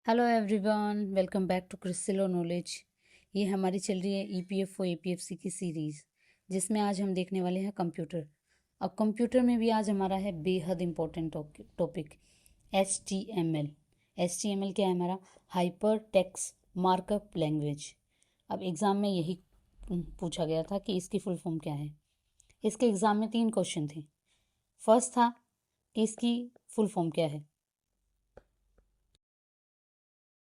Hello everyone, welcome back to Crystallo Knowledge. ये हमारी चल रही है ईपीएफओ एपीएफसी की सीरीज़, जिसमें आज हम देखने वाले हैं कंप्यूटर। अब कंप्यूटर में भी आज हमारा है बेहद इम्पोर्टेंट टॉपिक HTML। HTML क्या है हमारा? Hyper text markup language. अब एग्ज़ाम में यही पूछा गया था कि इसकी फुल फॉर्म क्या है। इसके एग्ज़ाम में 3 क्वेश्चन थे। फर्स्ट था कि इसकी फुल फॉर्म क्या है।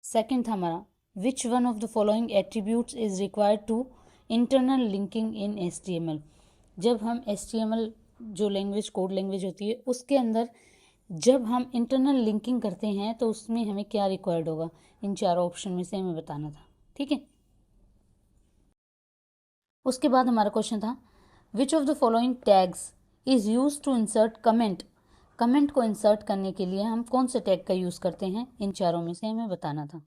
सेकंड था हमारा which one of the following attributes is required to internal linking in HTML। जब हम HTML जो लैंग्वेज कोड लैंग्वेज होती है उसके अंदर जब हम इंटरनल लिंकिंग करते हैं तो उसमें हमें क्या रिक्वायर्ड होगा, इन चारों ऑप्शन में से हमें बताना था। ठीक है। उसके बाद हमारा क्वेश्चन था which of the following tags is use to insert comment. Comment को इंसर्ट करने के लिए हम कौन से टैग का यूज़ करते हैं, इन चारों में से हमें बताना था।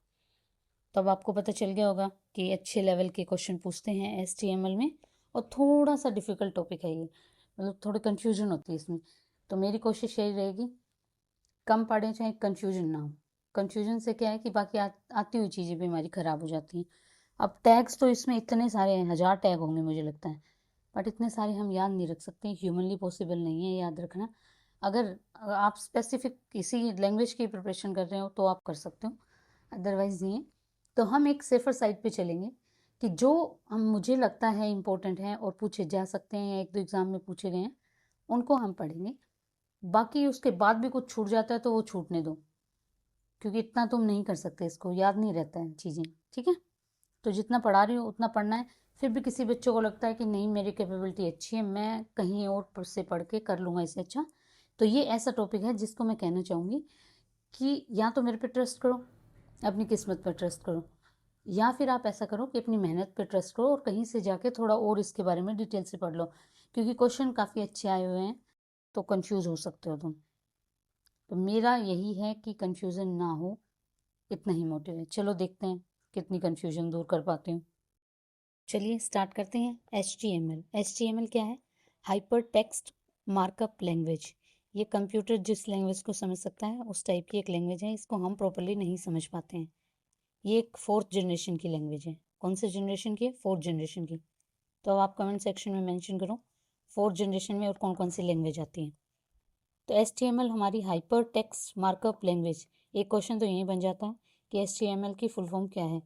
तो अब आपको पता चल गया होगा कि अच्छे लेवल के क्वेश्चन पूछते हैं HTML में, और थोड़ा सा डिफ़िकल्ट टॉपिक है ये, मतलब थोड़ी कन्फ्यूजन होती है इसमें। तो मेरी कोशिश यही रहेगी कम पढ़ें चाहे कन्फ्यूजन ना हो। कन्फ्यूजन से क्या है कि बाकी आती हुई चीज़ें भी हमारी ख़राब हो जाती हैं। अब टैग्स तो इसमें इतने सारे हैं, 1000 टैग होंगे मुझे लगता है, बट इतने सारे हम याद नहीं रख सकते, ह्यूमनली पॉसिबल नहीं है याद रखना। अगर आप स्पेसिफिक किसी लैंग्वेज की प्रिपरेशन कर रहे हो तो आप कर सकते हो, अदरवाइज़ नहीं है। तो हम एक सेफर साइड पे चलेंगे कि जो हम मुझे लगता है इम्पोर्टेंट है और पूछे जा सकते हैं या एक दो एग्ज़ाम में पूछे गए हैं उनको हम पढ़ेंगे। बाकी उसके बाद भी कुछ छूट जाता है तो वो छूटने दो, क्योंकि इतना तुम नहीं कर सकते, इसको याद नहीं रहता है चीज़ें। ठीक है। तो जितना पढ़ा रही हूँ उतना पढ़ना है। फिर भी किसी बच्चों को लगता है कि नहीं मेरी कैपेबिलिटी अच्छी है, मैं कहीं और से पढ़ के कर लूँगा इससे अच्छा, तो ये ऐसा टॉपिक है जिसको मैं कहना चाहूँगी कि या तो मेरे पे ट्रस्ट करो, अपनी किस्मत पर ट्रस्ट करो, या फिर आप ऐसा करो कि अपनी मेहनत पे ट्रस्ट करो और कहीं से जाके थोड़ा और इसके बारे में डिटेल से पढ़ लो, क्योंकि क्वेश्चन काफ़ी अच्छे आए हुए हैं तो कंफ्यूज हो सकते हो तुम। तो मेरा यही है कि कंफ्यूजन ना हो, इतना ही मोटिव है। चलो देखते हैं कितनी कंफ्यूजन दूर कर पाती हूँ। चलिए स्टार्ट करते हैं। HTML क्या है? Hyper text markup language. ये कंप्यूटर जिस लैंग्वेज को समझ सकता है उस टाइप की एक लैंग्वेज है, इसको हम प्रॉपरली नहीं समझ पाते हैं। ये एक 4th जनरेशन की लैंग्वेज है। कौन से जनरेशन की है? 4th जनरेशन की। तो अब आप कमेंट सेक्शन में मेंशन करो 4th जनरेशन में और कौन कौन सी लैंग्वेज आती है। तो HTML हमारी हाइपर टेक्स्ट मार्कअप लैंग्वेज। एक क्वेश्चन तो यही बन जाता है कि HTML की फुल फॉर्म क्या है।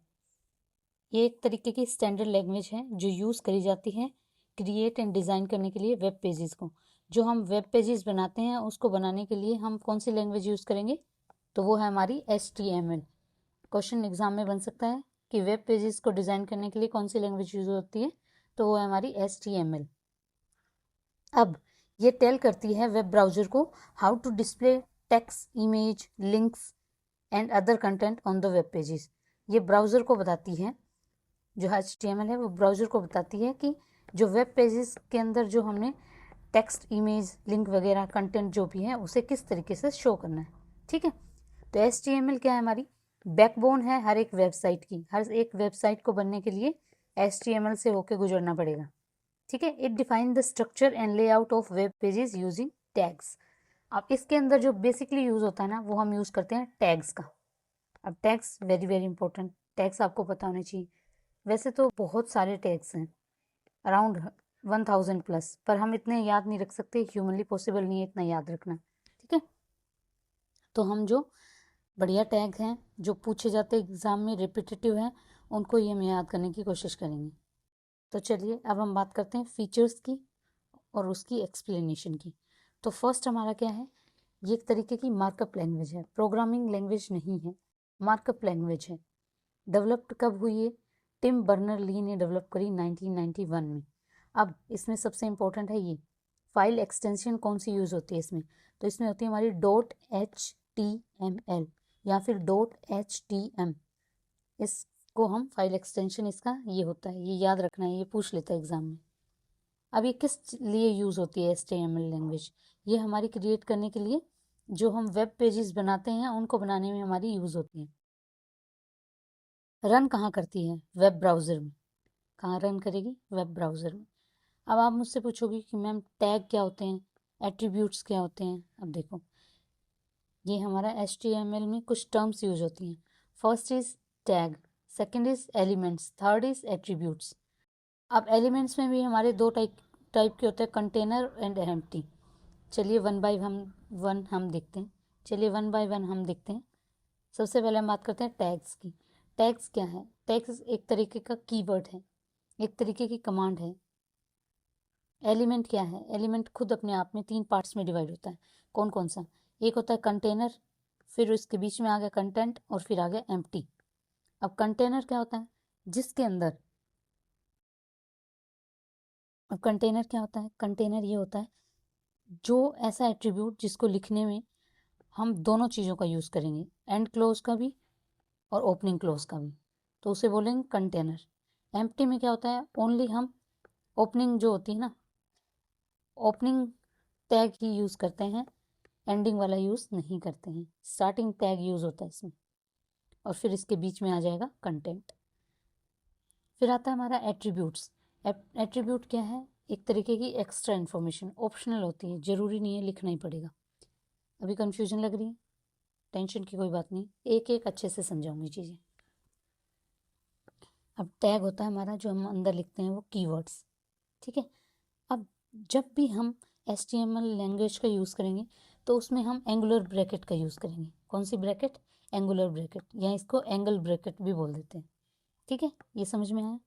ये एक तरीके की स्टैंडर्ड लैंग्वेज है जो यूज़ करी जाती है क्रिएट एंड डिज़ाइन करने के लिए वेब पेजेस को। जो हम वेब पेजेस बनाते हैं उसको बनाने के लिए हम कौन सी लैंग्वेज यूज़ करेंगे, तो वो है हमारी HTML। क्वेश्चन एग्जाम में बन सकता है कि वेब पेजेस को डिज़ाइन करने के लिए कौन सी लैंग्वेज यूज़ होती है, तो वो है हमारी HTML। अब ये टेल करती है वेब ब्राउज़र को how to display text, image, links and other content on the web pages. ये ब्राउज़र को बताती है, जो HTML है वो ब्राउज़र को बताती है कि जो वेब पेजेस के अंदर जो हमने टेक्स्ट, इमेज, लिंक वगैरह कंटेंट जो भी है उसे किस तरीके से शो करना है। ठीक है। तो HTML क्या है? हमारी बैकबोन है हर एक वेबसाइट की। हर एक वेबसाइट को बनने के लिए HTML से होके गुजरना पड़ेगा। ठीक है। It define the structure and layout of web pages using tags. अब इसके अंदर जो बेसिकली यूज़ होता है ना, वो हम यूज़ करते हैं टैग्स का। अब tags very very important, tags आपको पता होने चाहिए। वैसे तो बहुत सारे टैग्स हैं, अराउंड 1000 प्लस, पर हम इतने याद नहीं रख सकते, ह्यूमनली पॉसिबल नहीं है इतना याद रखना। ठीक है। तो हम जो बढ़िया टैग हैं जो पूछे जाते हैं एग्ज़ाम में, रिपीटेटिव हैं, उनको ही हम याद करने की कोशिश करेंगे। तो चलिए अब हम बात करते हैं फीचर्स की और उसकी एक्सप्लेनेशन की। तो फर्स्ट हमारा क्या है? ये एक तरीके की मार्कअप लैंग्वेज है, प्रोग्रामिंग लैंग्वेज नहीं है, मार्कअप लैंग्वेज है। डेवलप्ड कब हुई है? टिम बर्नर ली ने डेवलप करी 1991 में। अब इसमें सबसे इम्पोर्टेंट है ये फाइल एक्सटेंशन कौन सी यूज़ होती है इसमें, तो इसमें होती है हमारी .html या फिर .htm। इसको हम फाइल एक्सटेंशन, इसका ये होता है, ये याद रखना है, ये पूछ लेता है एग्जाम में। अब ये किस लिए यूज़ होती है HTML लैंग्वेज? ये हमारी क्रिएट करने के लिए, जो हम वेब पेजेस बनाते हैं उनको बनाने में हमारी यूज़ होती है। रन कहाँ करती है? वेब ब्राउज़र में। कहाँ रन करेगी? वेब ब्राउज़र में। अब आप मुझसे पूछोगे कि मैम टैग क्या होते हैं, एट्रीब्यूट्स क्या होते हैं। अब देखो, ये हमारा HTML में कुछ टर्म्स यूज होती हैं। First is tag, second is elements, third is attributes. अब एलिमेंट्स में भी हमारे दो टाइप के होते हैं, कंटेनर एंड एम्प्टी। चलिए वन बाय वन हम देखते हैं। सबसे पहले हम बात करते हैं टैग्स की। टैग्स क्या है? टैग्स एक तरीके का कीवर्ड है, एक तरीके की कमांड है। एलिमेंट क्या है? एलिमेंट खुद अपने आप में 3 पार्ट्स में डिवाइड होता है। कौन कौन सा? एक होता है कंटेनर, फिर उसके बीच में आ गया कंटेंट, और फिर आ गया एम्प्टी। अब कंटेनर क्या होता है? जिसके अंदर, अब कंटेनर क्या होता है? कंटेनर ये होता है जो ऐसा एट्रीब्यूट जिसको लिखने में हम दोनों चीज़ों का यूज़ करेंगे, एंड क्लोज का भी और ओपनिंग क्लोज का भी, तो उसे बोलेंगे कंटेनर। एम्प्टी में क्या होता है? ओनली हम ओपनिंग जो होती है ना, ओपनिंग टैग ही यूज़ करते हैं, एंडिंग वाला यूज़ नहीं करते हैं। स्टार्टिंग टैग यूज़ होता है इसमें, और फिर इसके बीच में आ जाएगा कंटेंट। फिर आता है हमारा एट्रीब्यूट्स। एट्रीब्यूट क्या है? एक तरीके की एक्स्ट्रा इन्फॉर्मेशन, ऑप्शनल होती है, ज़रूरी नहीं है लिखना ही पड़ेगा। अभी कन्फ्यूजन लग रही है? टेंशन की कोई बात नहीं, एक एक अच्छे से समझाऊंगी चीज़ें। अब टैग होता है हमारा जो हम अंदर लिखते हैं वो कीवर्ड्स, ठीक है। अब जब भी हम HTML लैंग्वेज का यूज़ करेंगे तो उसमें हम एंगुलर ब्रैकेट का यूज़ करेंगे। कौन सी ब्रैकेट? एंगुलर ब्रैकेट, या इसको एंगल ब्रैकेट भी बोल देते हैं, ठीक है। ये समझ में आया?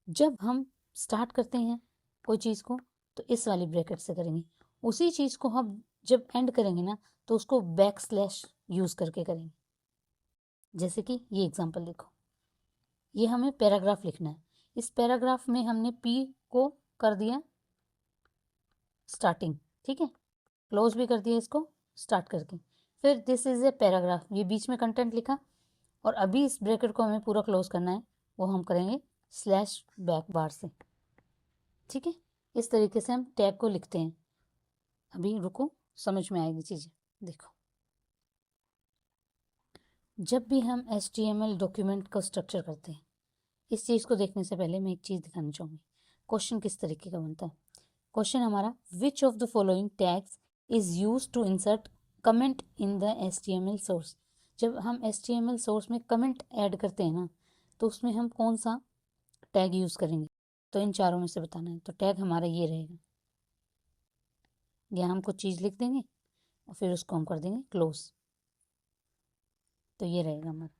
जब हम स्टार्ट करते हैं कोई चीज़ को तो इस वाली ब्रैकेट से करेंगे, उसी चीज़ को हम जब एंड करेंगे ना तो उसको बैक स्लैश यूज़ करके करेंगे। जैसे कि ये एग्जांपल देखो, ये हमें पैराग्राफ लिखना है। इस पैराग्राफ में हमने P को कर दिया स्टार्टिंग, ठीक है, क्लोज भी कर दिया इसको स्टार्ट करके। फिर दिस इज ए पैराग्राफ, ये बीच में कंटेंट लिखा, और अभी इस ब्रैकेट को हमें पूरा क्लोज करना है, वो हम करेंगे स्लैश बैक बार से, ठीक है। इस तरीके से हम टैग को लिखते हैं। अभी रुको, समझ में आएगी चीज़ें। देखो, जब भी हम HTML डॉक्यूमेंट को स्ट्रक्चर करते हैं, इस चीज़ को देखने से पहले मैं एक चीज़ दिखाना चाहूँगी। क्वेश्चन किस तरीके का बनता है? क्वेश्चन हमारा, which of the following tags is use to insert comment in the HTML source. जब हम HTML सोर्स में कमेंट ऐड करते हैं ना, तो उसमें हम कौन सा टैग यूज़ करेंगे? तो इन चारों में से बताना है। तो टैग हमारा ये रहेगा, यहाँ हम कुछ चीज़ लिख देंगे और फिर उसको हम कर देंगे क्लोज, तो ये रहेगा हमारा,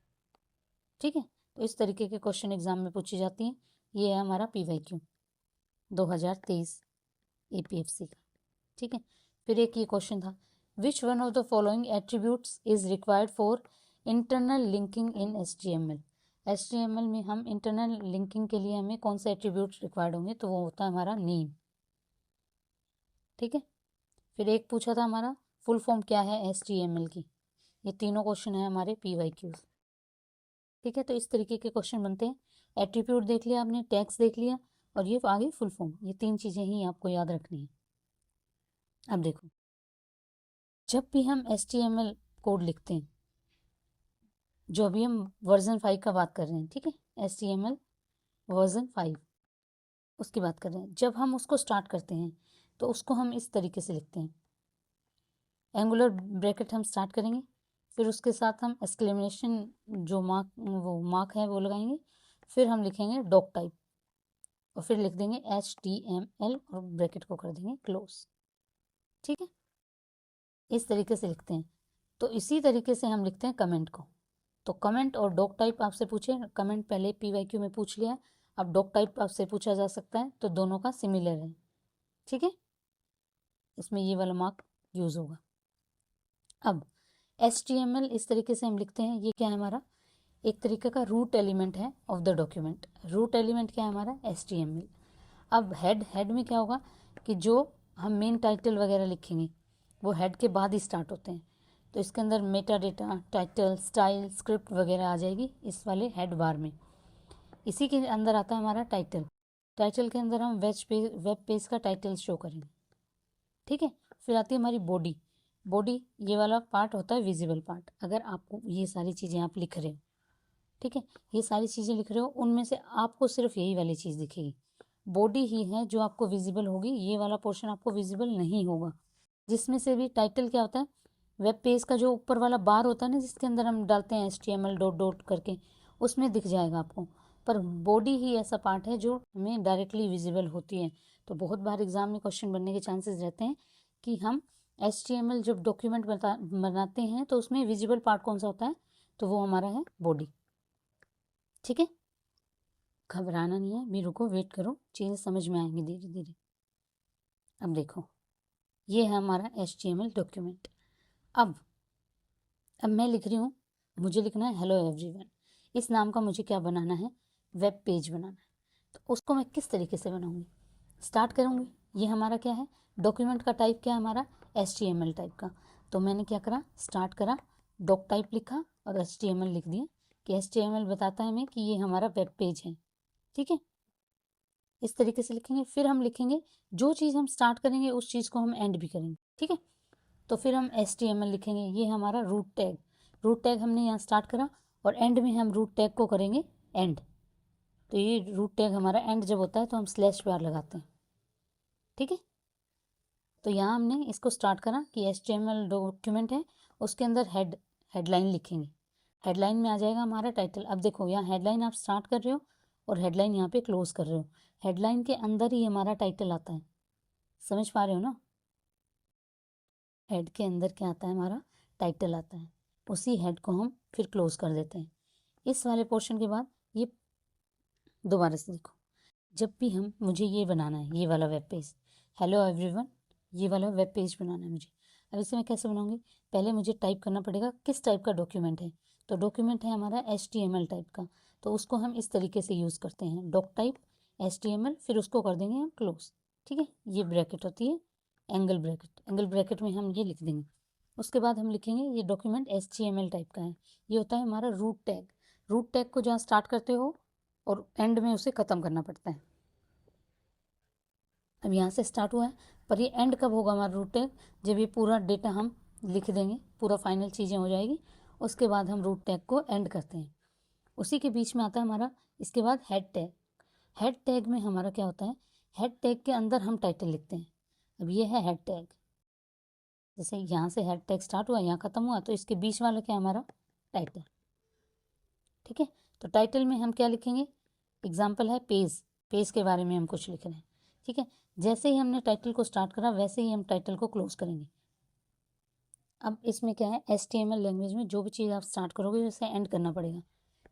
ठीक है। तो इस तरीके के क्वेश्चन एग्जाम में पूछी जाती हैं। ये है हमारा PYQ 2023 APFC का, ठीक है। फिर एक ये क्वेश्चन था, विच one of the following attributes is required for internal linking in HTML। HTML में हम इंटरनल लिंकिंग के लिए हमें कौन से एट्रीब्यूट्स रिक्वायर्ड होंगे? तो वो होता है हमारा नेम, ठीक है। फिर एक पूछा था हमारा, फुल फॉर्म क्या है HTML की। ये तीनों क्वेश्चन है हमारे PYQs, ठीक है। तो इस तरीके के क्वेश्चन बनते हैं। एट्रीब्यूट देख लिया आपने, टैग्स देख लिया, और ये आगे फुल फॉर्म, ये 3 चीज़ें ही आपको याद रखनी है। अब देखो, जब भी हम HTML कोड लिखते हैं, जो अभी हम वर्जन 5 का बात कर रहे हैं, ठीक है, HTML वर्जन 5 उसकी बात कर रहे हैं। जब हम उसको स्टार्ट करते हैं तो उसको हम इस तरीके से लिखते हैं, एंगुलर ब्रैकेट हम स्टार्ट करेंगे, फिर उसके साथ हम एक्सक्लेमेशन जो मार्क है वो लगाएंगे, फिर हम लिखेंगे डॉक टाइप, और फिर लिख देंगे HTML और ब्रैकेट को कर देंगे क्लोज, ठीक है। इस तरीके से लिखते हैं। तो इसी तरीके से हम लिखते हैं कमेंट को। तो कमेंट और डॉक टाइप आपसे पूछे, कमेंट पहले PYQ में पूछ लिया, अब डॉक टाइप आपसे पूछा जा सकता है, तो दोनों का सिमिलर है, ठीक है। इसमें ये वाला मार्क यूज होगा। अब HTML इस तरीके से हम लिखते हैं, ये क्या है हमारा? एक तरीके का रूट एलिमेंट है of the document. Root element क्या है हमारा? HTML। अब हेड में क्या होगा कि जो हम मेन टाइटल वगैरह लिखेंगे वो हेड के बाद ही स्टार्ट होते हैं, तो इसके अंदर Meta data, title, style, script वगैरह आ जाएगी इस वाले हेड बार में। इसी के अंदर आता है हमारा टाइटल। टाइटल के अंदर हम वेब पेज का टाइटल शो करेंगे, ठीक है। फिर आती है हमारी बॉडी। बॉडी ये वाला पार्ट होता है विजिबल पार्ट। अगर आपको ये सारी चीज़ें आप लिख रहे हो, ठीक है, ये सारी चीज़ें लिख रहे हो, उनमें से आपको सिर्फ यही वाली चीज़ दिखेगी, बॉडी ही है जो आपको विजिबल होगी, ये वाला पोर्शन आपको विजिबल नहीं होगा। जिसमें से भी टाइटल क्या होता है? वेब पेज का जो ऊपर वाला बार होता है ना, जिसके अंदर हम डालते हैं HTML डॉट डॉट करके, उसमें दिख जाएगा आपको। पर बॉडी ही ऐसा पार्ट है जो हमें डायरेक्टली विजिबल होती है। तो बहुत बार एग्जाम में क्वेश्चन बनने के चांसेस रहते हैं कि हम HTML जब डॉक्यूमेंट बनाते हैं तो उसमें विजिबल पार्ट कौन सा होता है, तो वो हमारा है बॉडी। ठीक है, घबराना नहीं है, भी रुको, वेट करो, चीज़ें समझ में आएंगी धीरे धीरे। अब देखो, ये है हमारा HTML डॉक्यूमेंट। अब मैं लिख रही हूँ, मुझे लिखना है हेलो एवरीवन। इस नाम का मुझे क्या बनाना है, वेब पेज बनाना है। तो उसको मैं किस तरीके से बनाऊंगी, स्टार्ट करूँगी। ये हमारा क्या है, डॉक्यूमेंट का टाइप क्या है हमारा, HTML टाइप का। तो मैंने क्या करा, स्टार्ट करा, डॉक टाइप लिखा और HTML लिख दिया कि HTML बताता है हमें कि ये हमारा वेब पेज है। ठीक है, इस तरीके से लिखेंगे। फिर हम लिखेंगे जो चीज़ हम स्टार्ट करेंगे उस चीज़ को हम एंड भी करेंगे। ठीक है, तो फिर हम HTML लिखेंगे, ये हमारा रूट टैग। रूट टैग हमने यहाँ स्टार्ट करा और एंड में हम रूट टैग को करेंगे एंड। तो ये रूट टैग हमारा एंड जब होता है तो हम स्लैश बार लगाते हैं। ठीक है, तो यहाँ हमने इसको स्टार्ट करा कि HTML डॉक्यूमेंट है, उसके अंदर हेडलाइन लिखेंगे। हेडलाइन में आ जाएगा हमारा टाइटल। अब देखो, यहाँ हेडलाइन आप स्टार्ट कर रहे हो और हेडलाइन यहाँ पे क्लोज कर रहे हो। हेडलाइन के अंदर ही हमारा टाइटल आता है, समझ पा रहे हो ना। हेड के अंदर क्या आता है, हमारा टाइटल आता है। उसी हेड को हम फिर क्लोज कर देते हैं। इस वाले पोर्शन के बाद ये दोबारा से देखो, जब भी मुझे ये बनाना है, ये वाला वेब पेज, हेलो एवरीवन, ये वाला वेब पेज बनाना है मुझे। अब इसे मैं कैसे बनाऊंगी, पहले मुझे टाइप करना पड़ेगा किस टाइप का डॉक्यूमेंट है। तो डॉक्यूमेंट है हमारा HTML टाइप का, तो उसको हम इस तरीके से यूज़ करते हैं, डॉक टाइप HTML, फिर उसको कर देंगे हम क्लोज। ठीक है, ये ब्रैकेट होती है एंगल ब्रैकेट, एंगल ब्रैकेट में हम ये लिख देंगे। उसके बाद हम लिखेंगे ये डॉक्यूमेंट HTML टाइप का है। ये होता है हमारा रूट टैग। रूट टैग को जहाँ स्टार्ट करते हो और एंड में उसे ख़त्म करना पड़ता है। अब यहाँ से स्टार्ट हुआ है, पर ये एंड कब होगा हमारा रूट टैग, जब ये पूरा डेटा हम लिख देंगे, पूरा फाइनल चीज़ें हो जाएगी, उसके बाद हम रूट टैग को एंड करते हैं। उसी के बीच में आता है हमारा इसके बाद हेड टैग। हेड टैग में हमारा क्या होता है, हेड टैग के अंदर हम टाइटल लिखते हैं। अब ये है हेड टैग, जैसे यहाँ से हेड टैग स्टार्ट हुआ, यहाँ ख़त्म हुआ, तो इसके बीच वाला क्या हमारा टाइटल। ठीक है, तो टाइटल में हम क्या लिखेंगे, एग्जाम्पल है पेज, पेज के बारे में हम कुछ लिख रहे हैं। ठीक है, जैसे ही हमने टाइटल को स्टार्ट करा वैसे ही हम टाइटल को क्लोज करेंगे। अब इसमें क्या है, HTML लैंग्वेज में जो भी चीज़ आप स्टार्ट करोगे उसे एंड करना पड़ेगा।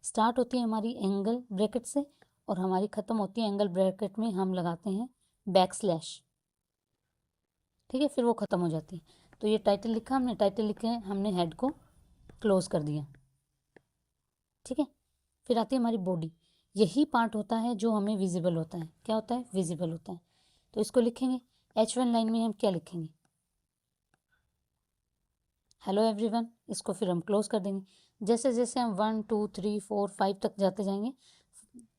स्टार्ट होती है हमारी एंगल ब्रैकेट से और हमारी ख़त्म होती है एंगल ब्रैकेट में हम लगाते हैं बैकस्लैश। ठीक है, फिर वो ख़त्म हो जाती है। तो ये टाइटल लिखा हमने, टाइटल लिखे हमने, हेड को क्लोज कर दिया। ठीक है, फिर आती है हमारी बॉडी। यही पार्ट होता है जो हमें विजिबल होता है। क्या होता है, विजिबल होता है। तो इसको लिखेंगे H1 लाइन में हम क्या लिखेंगे, हेलो एवरीवन। इसको फिर हम क्लोज कर देंगे। जैसे जैसे हम 1 2 3 4 5 तक जाते जाएंगे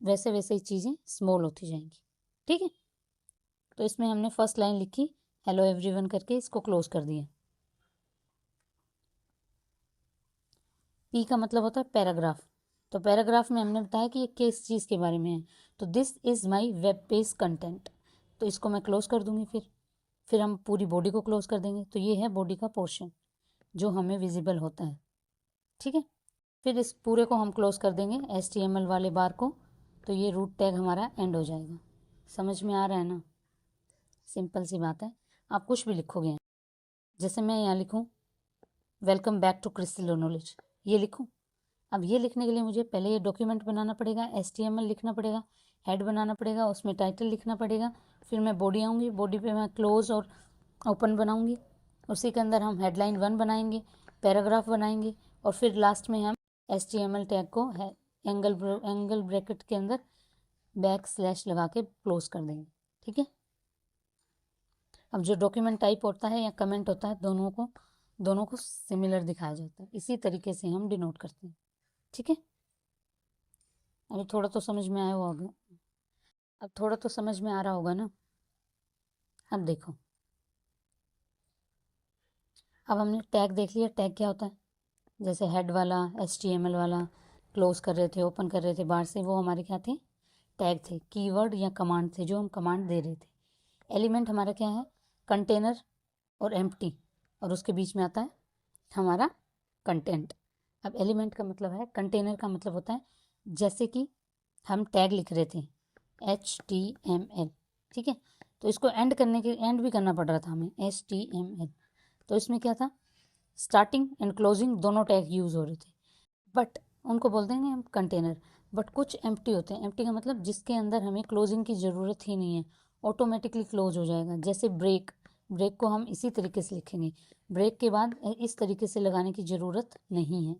वैसे वैसे ही चीज़ें स्मॉल होती जाएंगी। ठीक है, तो इसमें हमने फर्स्ट लाइन लिखी हेलो एवरीवन करके, इसको क्लोज कर दिया। P का मतलब होता है पैराग्राफ। तो पैराग्राफ में हमने बताया कि ये किस चीज़ के बारे में है, तो this is my web page content, तो इसको मैं क्लोज कर दूंगी। फिर हम पूरी बॉडी को क्लोज कर देंगे। तो ये है बॉडी का पोर्शन जो हमें विजिबल होता है। ठीक है, फिर इस पूरे को हम क्लोज कर देंगे HTML वाले बार को। तो ये रूट टैग हमारा एंड हो जाएगा। समझ में आ रहा है ना, सिंपल सी बात है। आप कुछ भी लिखोगे, जैसे मैं यहाँ लिखूँ welcome back to crystal knowledge, ये लिखूँ। अब ये लिखने के लिए मुझे पहले ये डॉक्यूमेंट बनाना पड़ेगा, HTML लिखना पड़ेगा, हेड बनाना पड़ेगा, उसमें टाइटल लिखना पड़ेगा। फिर मैं बॉडी आऊँगी, बॉडी पे मैं क्लोज और ओपन बनाऊँगी। उसी के अंदर हम हेडलाइन 1 बनाएंगे, पैराग्राफ बनाएंगे और फिर लास्ट में हम HTML टैग को एंगल ब्रैकेट के अंदर बैकस्लैश लगा के क्लोज कर देंगे। ठीक है, अब जो डॉक्यूमेंट टाइप होता है या कमेंट होता है, दोनों को सिमिलर दिखाया जाता है। इसी तरीके से हम डिनोट करते हैं। ठीक है, अभी थोड़ा तो समझ में आया होगा, अब थोड़ा तो समझ में आ रहा होगा ना। अब देखो, अब हमने टैग देख लिया, टैग क्या होता है। जैसे हेड वाला HTML वाला क्लोज कर रहे थे, ओपन कर रहे थे बाहर से, वो हमारे क्या थे, टैग थे, कीवर्ड या कमांड थे जो हम कमांड दे रहे थे। एलिमेंट हमारा क्या है, कंटेनर और एम्प्टी, और उसके बीच में आता है हमारा कंटेंट। अब एलिमेंट का मतलब है, कंटेनर का मतलब होता है, जैसे कि हम टैग लिख रहे थे HTML, ठीक है, तो इसको एंड भी करना पड़ रहा था हमें, HTML। तो इसमें क्या था, स्टार्टिंग एंड क्लोजिंग दोनों टैग यूज़ हो रहे थे, बट उनको बोल देंगे हम कंटेनर। बट कुछ एम्प्टी होते हैं, एम्प्टी का मतलब जिसके अंदर हमें क्लोजिंग की ज़रूरत ही नहीं है, ऑटोमेटिकली क्लोज हो जाएगा। जैसे ब्रेक, ब्रेक को हम इसी तरीके से लिखेंगे, ब्रेक के बाद इस तरीके से लगाने की ज़रूरत नहीं है,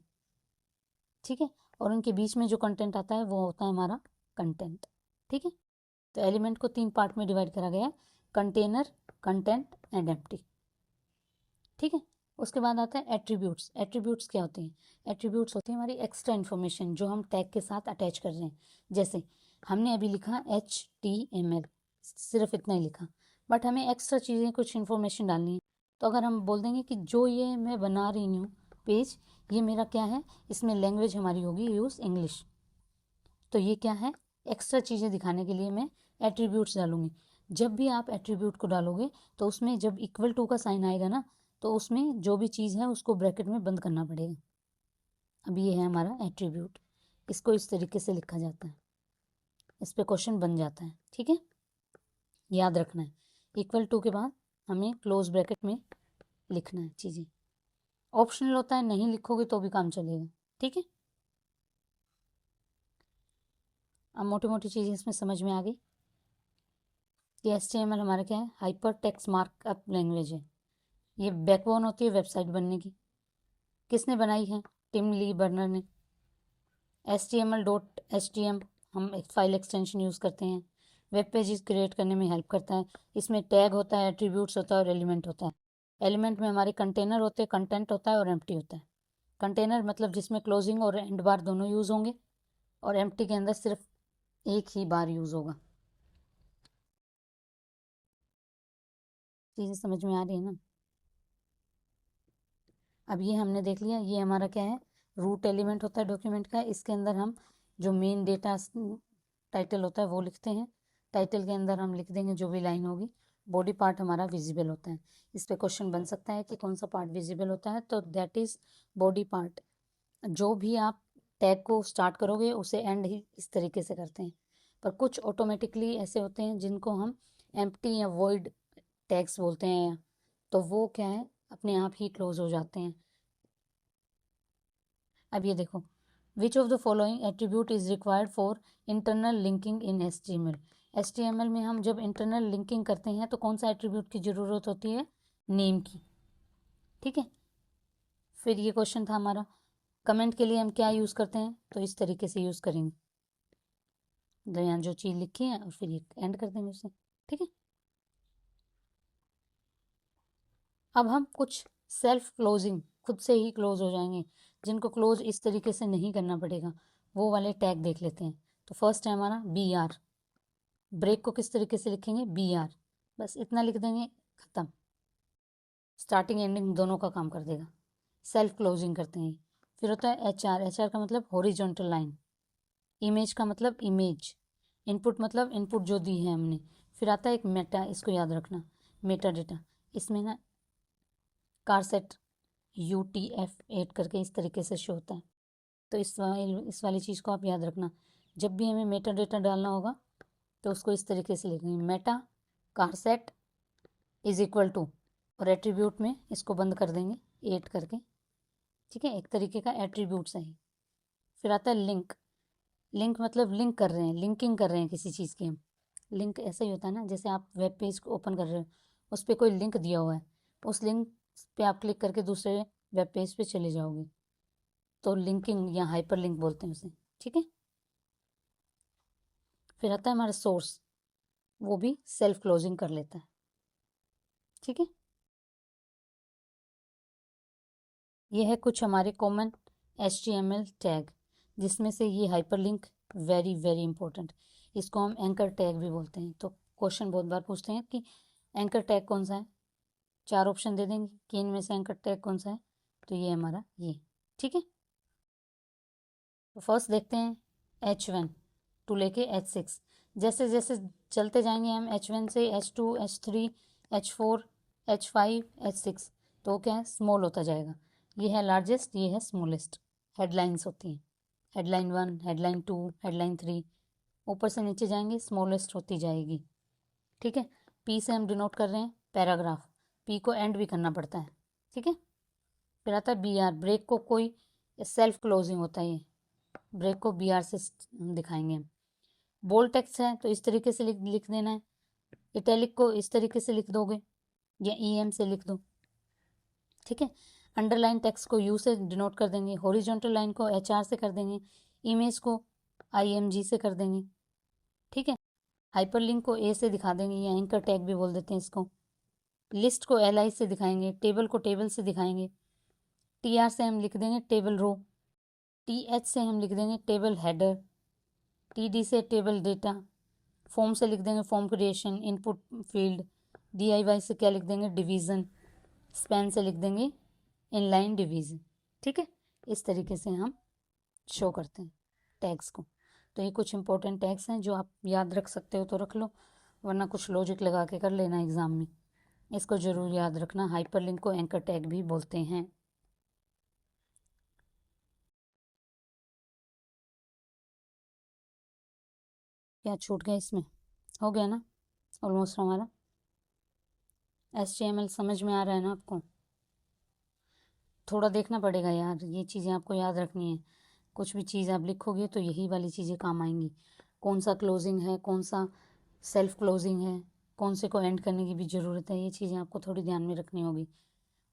ठीक है। और उनके बीच में जो कंटेंट आता है वो होता है हमारा कंटेंट, ठीक है। तो एलिमेंट को 3 पार्ट में डिवाइड करा गया है, कंटेनर, कंटेंट एंड एम्प्टी, ठीक है। उसके बाद आता है एट्रीब्यूट्स। एट्रीब्यूट्स क्या होते हैं, एट्रीब्यूट्स होती है हमारी एक्स्ट्रा इन्फॉर्मेशन जो हम टैग के साथ अटैच कर रहे हैं। जैसे हमने अभी लिखा HTML, सिर्फ इतना ही लिखा, बट हमें एक्स्ट्रा चीज़ें कुछ इन्फॉर्मेशन डालनी है। तो अगर हम बोल देंगे कि जो ये मैं बना रही हूँ पेज, ये मेरा क्या है, इसमें लैंग्वेज हमारी होगी यूज़ इंग्लिश, तो ये क्या है, एक्स्ट्रा चीज़ें दिखाने के लिए मैं एट्रीब्यूट्स डालूंगी। जब भी आप एट्रीब्यूट को डालोगे तो उसमें जब इक्वल टू का साइन आएगा ना, तो उसमें जो भी चीज़ है उसको ब्रैकेट में बंद करना पड़ेगा। अब ये है हमारा एट्रीब्यूट, इसको इस तरीके से लिखा जाता है, इस पे क्वेश्चन बन जाता है, ठीक है। याद रखना है, इक्वल टू के बाद हमें क्लोज ब्रैकेट में लिखना है चीज़ें। ऑप्शनल होता है, नहीं लिखोगे तो भी काम चलेगा, ठीक है। अब मोटी मोटी चीज़ें इसमें समझ में आ गई कि HTML हमारा क्या है, हाइपर टेक्स्ट मार्कअप लैंग्वेज है। ये बैकबोन होती है वेबसाइट बनने की। किसने बनाई है, टिम ली बर्नर ने। HTML.htm हम एक फाइल एक्सटेंशन यूज़ करते हैं, वेब पेजेस क्रिएट करने में हेल्प करता है। इसमें टैग होता है, एट्रीब्यूट्स होता है और एलिमेंट होता है। एलिमेंट में हमारे कंटेनर होते हैं, कंटेंट होता है और एम्प्टी होता है। कंटेनर मतलब जिसमें क्लोजिंग और एंड बार दोनों यूज़ होंगे, और एम्प्टी के अंदर सिर्फ एक ही बार यूज़ होगा। चीज़ें समझ में आ रही है ना। अब ये हमने देख लिया, ये हमारा क्या है, रूट एलिमेंट होता है डॉक्यूमेंट का। इसके अंदर हम जो मेन डेटा टाइटल होता है वो लिखते हैं, टाइटल के अंदर हम लिख देंगे जो भी लाइन होगी। बॉडी पार्ट हमारा विजिबल होता है। इस पे क्वेश्चन बन सकता है कि कौन सा पार्ट विजिबल होता है, तो दैट इज़ बॉडी पार्ट। जो भी आप टैग को स्टार्ट करोगे उसे एंड ही इस तरीके से करते हैं, पर कुछ ऑटोमेटिकली ऐसे होते हैं जिनको हम एम्प्टी या वॉइड टैग्स बोलते हैं, तो वो क्या है, अपने आप ही क्लोज हो जाते हैं। अब ये देखो, विच of the following attribute is required for internal linking in HTML। HTML में हम जब इंटरनल लिंकिंग करते हैं तो कौन सा एट्रीब्यूट की ज़रूरत होती है, नेम की, ठीक है। फिर ये क्वेश्चन था हमारा, कमेंट के लिए हम क्या यूज़ करते हैं, तो इस तरीके से यूज़ करेंगे, तो यहाँ जो चीज़ लिखी है और फिर ये एंड कर देंगे उसे, ठीक है। अब हम कुछ सेल्फ क्लोजिंग, खुद से ही क्लोज हो जाएंगे, जिनको क्लोज इस तरीके से नहीं करना पड़ेगा, वो वाले टैग देख लेते हैं। तो फर्स्ट है हमारा BR। ब्रेक को किस तरीके से लिखेंगे, BR, बस इतना लिख देंगे, ख़त्म। स्टार्टिंग एंडिंग दोनों का काम कर देगा। सेल्फ क्लोजिंग करते हैं। फिर होता है HR। HR का मतलब हॉरिजॉन्टल लाइन। इमेज का मतलब इमेज। इनपुट मतलब इनपुट जो दी है हमने। फिर आता है एक मेटा, इसको याद रखना, मेटा डेटा। इसमें ना कारसेट UTF-8 करके इस तरीके से शो होता है, तो इस वाली चीज़ को आप याद रखना। जब भी हमें मेटा डेटा डालना होगा तो उसको इस तरीके से लिखेंगे, मेटा कारसेट इज इक्वल टू, और एट्रीब्यूट में इसको बंद कर देंगे 8 करके, ठीक है। एक तरीके का एट्रीब्यूट्स है। फिर आता है लिंक। लिंक मतलब लिंक कर रहे हैं, लिंकिंग कर रहे हैं किसी चीज़ की हम। लिंक ऐसा ही होता है ना, जैसे आप वेब पेज को ओपन कर रहे हो, उस पर कोई लिंक दिया हुआ है, उस लिंक पे आप क्लिक करके दूसरे वेब पेज पे चले जाओगे, तो लिंकिंग या हाइपर लिंक बोलते हैं उसे, ठीक है। फिर आता है हमारा सोर्स, वो भी सेल्फ क्लोजिंग कर लेता है, ठीक है। ये है कुछ हमारे कॉमन HTML टैग, जिसमें से ये हाइपरलिंक वेरी वेरी इंपॉर्टेंट, इसको हम एंकर टैग भी बोलते हैं। तो क्वेश्चन बहुत बार पूछते हैं कि एंकर टैग कौन सा है, 4 ऑप्शन दे देंगे कि इनमें से एंकर टैग कौन सा है, तो ये हमारा ये, ठीक है। तो फर्स्ट देखते हैं H1 टू लेके H6। जैसे जैसे चलते जाएंगे हम H1 से H2 H3 H4 H5 H6, तो क्या है, स्मॉल होता जाएगा। ये है लार्जेस्ट, ये है स्मॉलेस्ट। हेडलाइंस होती हैं, हेडलाइन 1, हेडलाइन 2, हेडलाइन 3, ऊपर से नीचे जाएंगे स्मॉलेस्ट होती जाएगी। ठीक है, पी से हम डिनोट कर रहे हैं पैराग्राफ, पी को एंड भी करना पड़ता है। ठीक है, फिर आता है बी आर, ब्रेक को कोई सेल्फ क्लोजिंग होता है, ये ब्रेक को बी आर से दिखाएंगे हम। बोल्ड टेक्स्ट है तो इस तरीके से लिख देना है, इटैलिक को इस तरीके से लिख दोगे या ई एम से लिख दो। ठीक है, अंडरलाइन टेक्स्ट को यू से डिनोट कर देंगे, हॉरिजॉन्टल लाइन को एच आर से कर देंगे, इमेज को आई एम जी से कर देंगे। ठीक है, हाइपरलिंक को ए से दिखा देंगे या एंकर टैग भी बोल देते हैं इसको। लिस्ट को एल आई से दिखाएंगे, टेबल को टेबल से दिखाएंगे। टी आर से हम लिख देंगे टेबल रो, टी एच से हम लिख देंगे टेबल हेडर, टी डी से टेबल डेटा, फॉर्म से लिख देंगे form creation, input field, D I Y से क्या लिख देंगे डिवीज़न, स्पैन से लिख देंगे इनलाइन डिवीज़न। ठीक है, इस तरीके से हम शो करते हैं टैग्स को। तो ये कुछ इंपॉर्टेंट टैग्स हैं जो आप याद रख सकते हो तो रख लो, वरना कुछ लॉजिक लगा के कर लेना एग्ज़ाम में। इसको ज़रूर याद रखना। हाइपरलिंक को एंकर टैग भी बोलते हैं। क्या छूट गया इसमें? हो गया ना ऑलमोस्ट हमारा। HTML समझ में आ रहा है ना आपको? थोड़ा देखना पड़ेगा यार, ये चीज़ें आपको याद रखनी है। कुछ भी चीज़ आप लिखोगे तो यही वाली चीज़ें काम आएंगी। कौन सा क्लोजिंग है, कौन सा सेल्फ क्लोजिंग है, कौन से को एंड करने की भी ज़रूरत है, ये चीज़ें आपको थोड़ी ध्यान में रखनी होगी।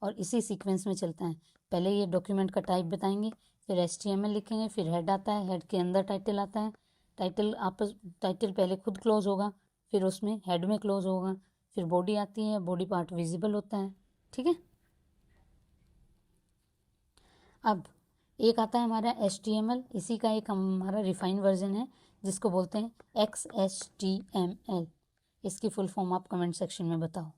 और इसी सीक्वेंस में चलता है। पहले ये डॉक्यूमेंट का टाइप बताएंगे, फिर HTML लिखेंगे, फिर हेड आता है, हेड के अंदर टाइटल आता है, टाइटल पहले खुद क्लोज होगा, फिर उसमें हेड में क्लोज होगा, फिर बॉडी आती है, बॉडी पार्ट विजिबल होता है। ठीक है, अब एक आता है हमारा HTML, इसी का एक हमारा रिफाइन वर्जन है जिसको बोलते हैं XHTML। इसकी फुल फॉर्म आप कमेंट सेक्शन में बताओ।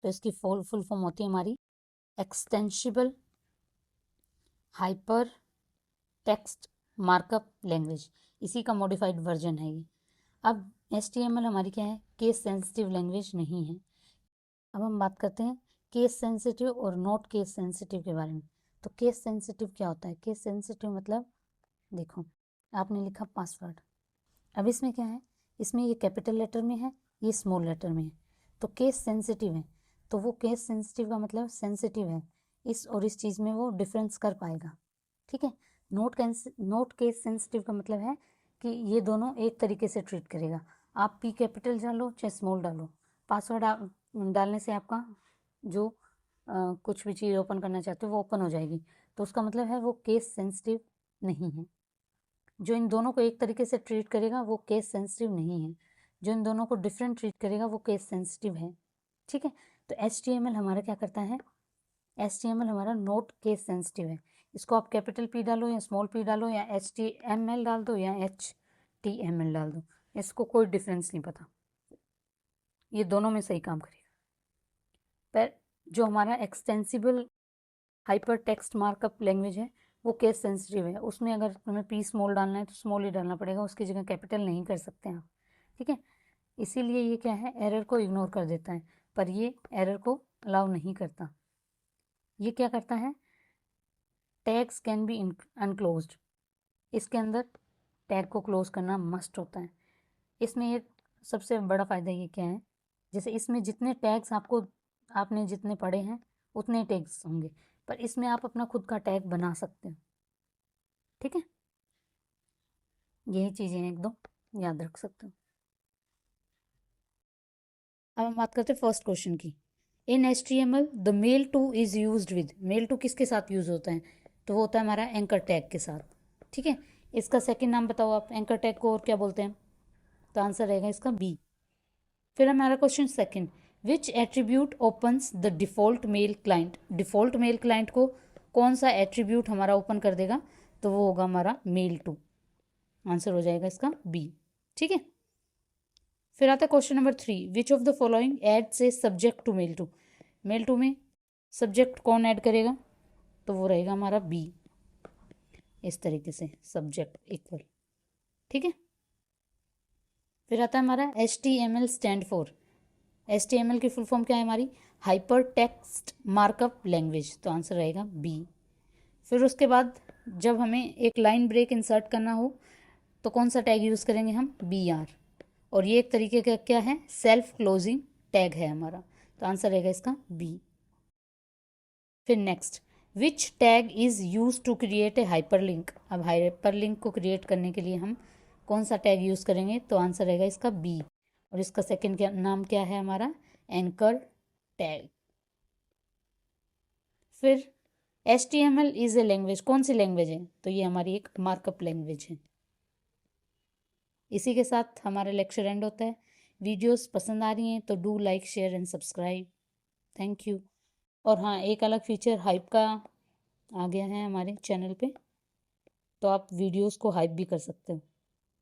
तो इसकी फुल फॉर्म होती है हमारी extensible hyper text markup language, इसी का मॉडिफाइड वर्जन है ये। अब HTML हमारी क्या है, केस सेंसिटिव लैंग्वेज नहीं है। अब हम बात करते हैं केस सेंसिटिव और नॉट केस सेंसिटिव के बारे में। तो केस सेंसिटिव क्या होता है? केस सेंसिटिव मतलब देखो, आपने लिखा पासवर्ड, अब इसमें क्या है, इसमें ये कैपिटल लेटर में है, ये स्मॉल लेटर में है, तो केस सेंसिटिव है। तो वो केस सेंसिटिव का मतलब सेंसिटिव है, इस और इस चीज़ में वो डिफरेंस कर पाएगा। ठीक है, नोट केस सेंसिटिव का मतलब है कि ये दोनों एक तरीके से ट्रीट करेगा। आप पी कैपिटल डालो चाहे स्मॉल डालो, पासवर्ड डालने से आपका जो कुछ भी चीज़ ओपन करना चाहते हो वो ओपन हो जाएगी। तो उसका मतलब है वो केस सेंसिटिव नहीं है। जो इन दोनों को एक तरीके से ट्रीट करेगा वो केस सेंसिटिव नहीं है, जो इन दोनों को डिफरेंट ट्रीट करेगा वो केस सेंसिटिव है। ठीक है, तो HTML हमारा क्या करता है, HTML हमारा नोट केस सेंसिटिव है। इसको आप कैपिटल P डालो या स्मॉल p डालो या HTML डाल दो या HTML डाल दो, इसको कोई डिफरेंस नहीं पता, ये दोनों में सही काम करेगा। पर जो हमारा extensible hyper text markup language है वो केस सेंसिटिव है, उसमें अगर तुम्हें पी स्मॉल डालना है तो स्मॉल ही डालना पड़ेगा, उसकी जगह कैपिटल नहीं कर सकते आप। ठीक है, इसीलिए ये क्या है, एरर को इग्नोर कर देता है, पर ये एरर को अलाउ नहीं करता। ये क्या करता है, टैग्स कैन बी अनक्लोज्ड, इसके अंदर टैग को क्लोज करना मस्ट होता है। इसमें ये सबसे बड़ा फ़ायदा ये क्या है, जैसे इसमें जितने टैग्स आपने जितने पढ़े हैं उतने टैग्स होंगे, पर इसमें आप अपना खुद का टैग बना सकते हो। ठीक है, यही चीज़ें हैं, एक दो याद रख सकते हो। अब हम बात करते हैं फर्स्ट क्वेश्चन की। In HTML the mailto is used with, mailto किसके साथ यूज़ होता है, तो वो होता है हमारा एंकर टैग के साथ। ठीक है, इसका सेकंड नाम बताओ आप, एंकर टैग को और क्या बोलते हैं, तो आंसर रहेगा इसका बी। फिर हमारा question second, which attribute opens the default mail client, default mail client को कौन सा एट्रीब्यूट हमारा ओपन कर देगा, तो वो होगा हमारा मेल टू, आंसर हो जाएगा इसका बी। ठीक है, फिर आता है question number 3, which of the following adds a subject to mail to, mail to में सब्जेक्ट कौन ऐड करेगा, तो वो रहेगा हमारा बी, इस तरीके से सब्जेक्ट इक्वल, ठीक है। फिर आता है हमारा HTML स्टैंड फॉर। HTML की फुल फॉर्म क्या है हमारी? हाइपर टेक्स्ट मार्कअप लैंग्वेज, तो आंसर रहेगा बी। फिर उसके बाद जब हमें एक लाइन ब्रेक इंसर्ट करना हो तो कौन सा टैग यूज़ करेंगे हम? BR। और ये एक तरीके का क्या है? सेल्फ क्लोजिंग टैग है हमारा, तो आंसर रहेगा इसका बी। फिर next, which tag is use to create a hyperlink. अब हाइपरलिंक को क्रिएट करने के लिए हम कौन सा टैग यूज़ करेंगे? तो आंसर रहेगा इसका बी। और इसका सेकंड नाम क्या है हमारा? Anchor tag. फिर HTML इज़ ए लैंग्वेज, कौन सी लैंग्वेज है? तो ये हमारी एक मार्कअप लैंग्वेज है। इसी के साथ हमारा लेक्चर एंड होता है। वीडियोस पसंद आ रही हैं तो do like share and subscribe. Thank you. और हाँ, एक अलग फीचर हाइप का आ गया है हमारे चैनल पे, तो आप वीडियोस को हाइप भी कर सकते हो।